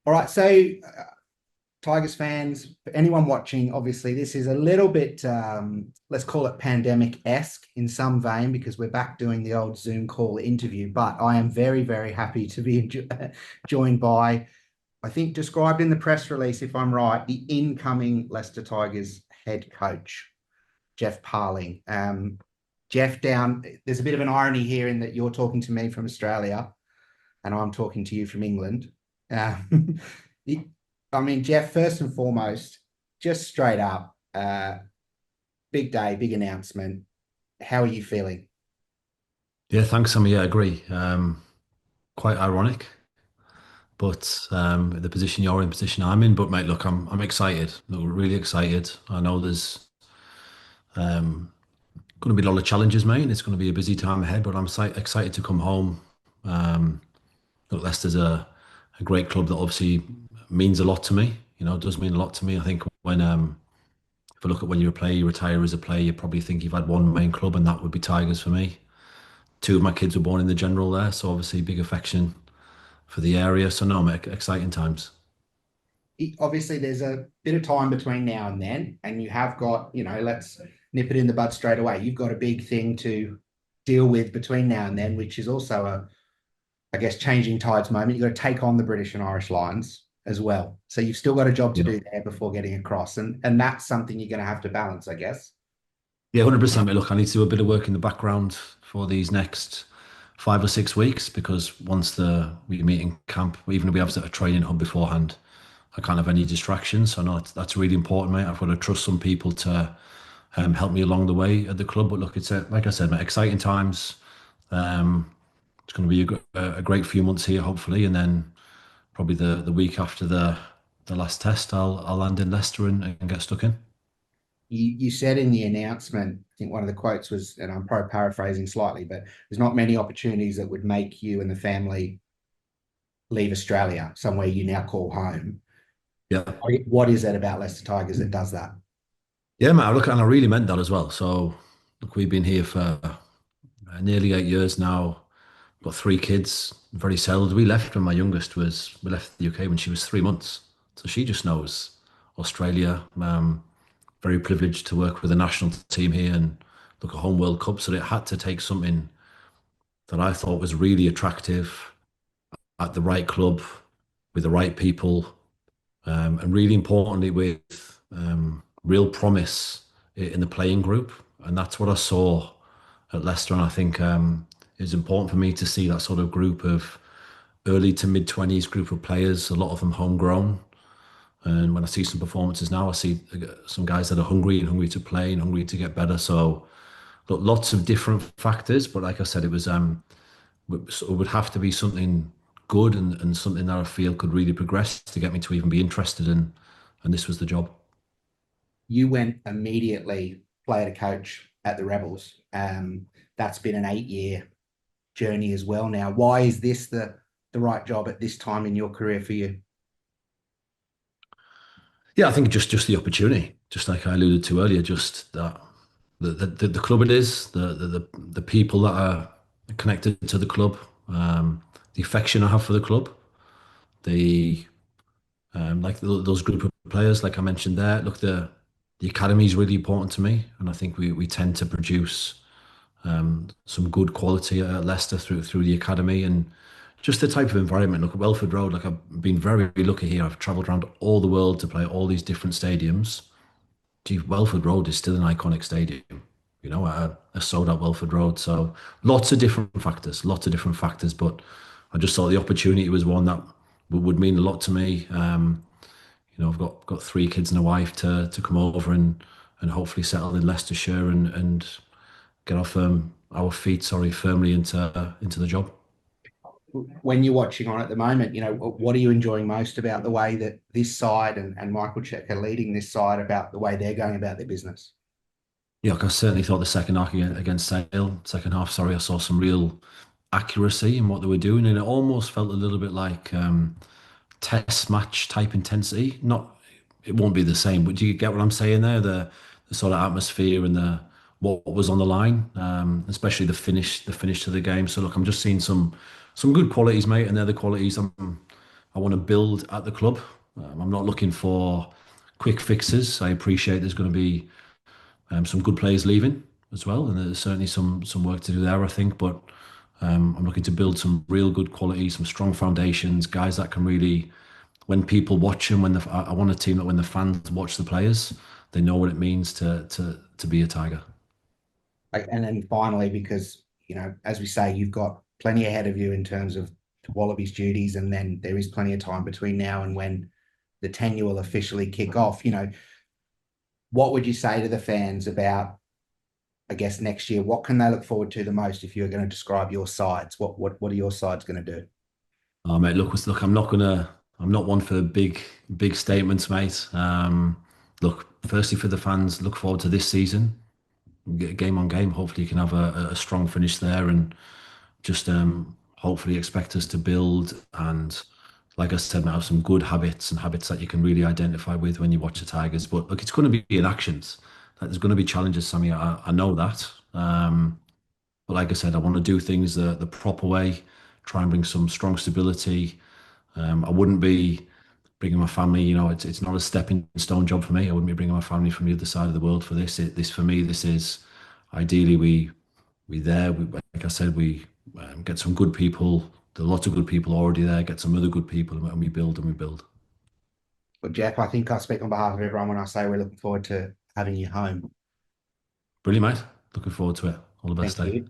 All right, so Tigers fans, for anyone watching, obviously this is a little bit, let's call it pandemic-esque in some vein because we're back doing the old Zoom call interview. But I am very, very happy to be joined by, I think described in the press release, if I'm right, the incoming Leicester Tigers head coach, Geoff Parling. Geoff, there's a bit of an irony here in that you're talking to me from Australia and I'm talking to you from England. Um, I mean, Geoff, first and foremost, just straight up, big day, big announcement. How are you feeling? Yeah, thanks, Sammy. Yeah, I agree. Quite ironic, but the position you're in, position I'm in. But mate, look, I'm excited. Look, really excited. I know there's going to be a lot of challenges, mate. It's going to be a busy time ahead, but I'm excited to come home. Um, Look, Leicester's a great club that obviously means a lot to me. You know, it does mean a lot to me. I think when if I look at when you're a player, you retire as a player, you probably think you've had one main club, and that would be Tigers for me. Two of my kids were born in the general there, so obviously big affection for the area. So no, mate, exciting times. Obviously, there's a bit of time between now and then, and you have got, let's nip it in the bud straight away. You've got a big thing to deal with between now and then, which is also I guess, changing tides moment. You've got to take on the British and Irish lines as well. So you've still got a job to Yeah, do there before getting across. And that's something you're going to have to balance, I guess. yeah, 100%. Mate. Look, I need to do a bit of work in the background for these next 5 or 6 weeks because once we meet in camp, even if we have a training hub beforehand, I can't have any distractions. So no, that's really important, mate. I've got to trust some people to help me along the way at the club. But look, like I said, mate, exciting times. Um, it's going to be a great few months here, hopefully, and then probably the week after the last test, I'll land in Leicester and get stuck in. You said in the announcement, I think one of the quotes was, and I'm probably paraphrasing slightly, but there's not many opportunities that would make you and the family leave Australia, somewhere you now call home. Yeah. What is it about Leicester Tigers that does that? Yeah, mate, and I really meant that as well. So, look, we've been here for nearly 8 years now. Got three kids, very settled. We left the UK when she was 3 months. So she just knows Australia. Very privileged to work with the national team here and look at home World Cup. So it had to take something that I thought was really attractive at the right club with the right people, and really importantly with real promise in the playing group. And that's what I saw at Leicester. And I think it's important for me to see that sort of group of early to mid 20s group of players, a lot of them homegrown. And when I see some performances now, I see some guys that are hungry to play and hungry to get better. So lots of different factors, but like I said, it would have to be something good and something that I feel could really progress to get me to even be interested in. And this was the job. You went immediately player to coach at the Rebels. That's been an 8 year journey as well now. Why is this the right job at this time in your career for you? Yeah, I think just the opportunity, just like I alluded to earlier, just that the club it is, the people that are connected to the club, the affection I have for the club, the like those group of players, like I mentioned there. Look, the academy is really important to me, and I think we tend to produce some good quality at Leicester through the academy and just the type of environment. Look at Welford Road. Like I've been very lucky here. I've travelled around all the world to play at all these different stadiums. Gee, Welford Road is still an iconic stadium. You know, a sold out Welford Road. So lots of different factors. But I just thought the opportunity was one that would mean a lot to me. I've got three kids and a wife to come over and hopefully settle in Leicestershire and get off our feet, sorry, firmly into the job. When you're watching on at the moment, what are you enjoying most about the way that this side and Michael Check are leading this side about the way they're going about their business? Yeah, like I certainly thought the second half, sorry, I saw some real accuracy in what they were doing, and it almost felt a little bit like test match type intensity. Not, it won't be the same, but do you get what I'm saying there? The sort of atmosphere and the what was on the line, especially the finish to the game. So look, I'm just seeing some good qualities, mate, and they're the qualities I'm I want to build at the club. I'm not looking for quick fixes. I appreciate there's going to be some good players leaving as well, and there's certainly some work to do there, I think. But I'm looking to build some real good quality, some strong foundations, guys that can really, when people watch them, I want a team that when the fans watch the players, they know what it means to be a Tiger. And then finally, because, as we say, you've got plenty ahead of you in terms of Wallabies duties, and then there is plenty of time between now and when the tenure will officially kick off. What would you say to the fans about, I guess, next year? What can they look forward to the most if you're going to describe your sides? What are your sides going to do? Oh mate, look, I'm not one for big statements, mate. Look, firstly for the fans, look forward to this season, game on game. Hopefully, you can have a strong finish there, and just hopefully expect us to build and, like I said, have some good habits and habits that you can really identify with when you watch the Tigers. But look, it's going to be in actions. Like, there's going to be challenges, Sammy. I know that. But like I said, I want to do things the proper way, try and bring some strong stability. I wouldn't be bringing my family. It's not a stepping stone job for me. I wouldn't be bringing my family from the other side of the world for this. This for me, this is ideally we there. Like I said, we get some good people. There are lots of good people already there. Get some other good people, and we build and we build. But Geoff, I think I speak on behalf of everyone when I say we're looking forward to having you home. Brilliant, mate. Looking forward to it. All the best, Thank day. you.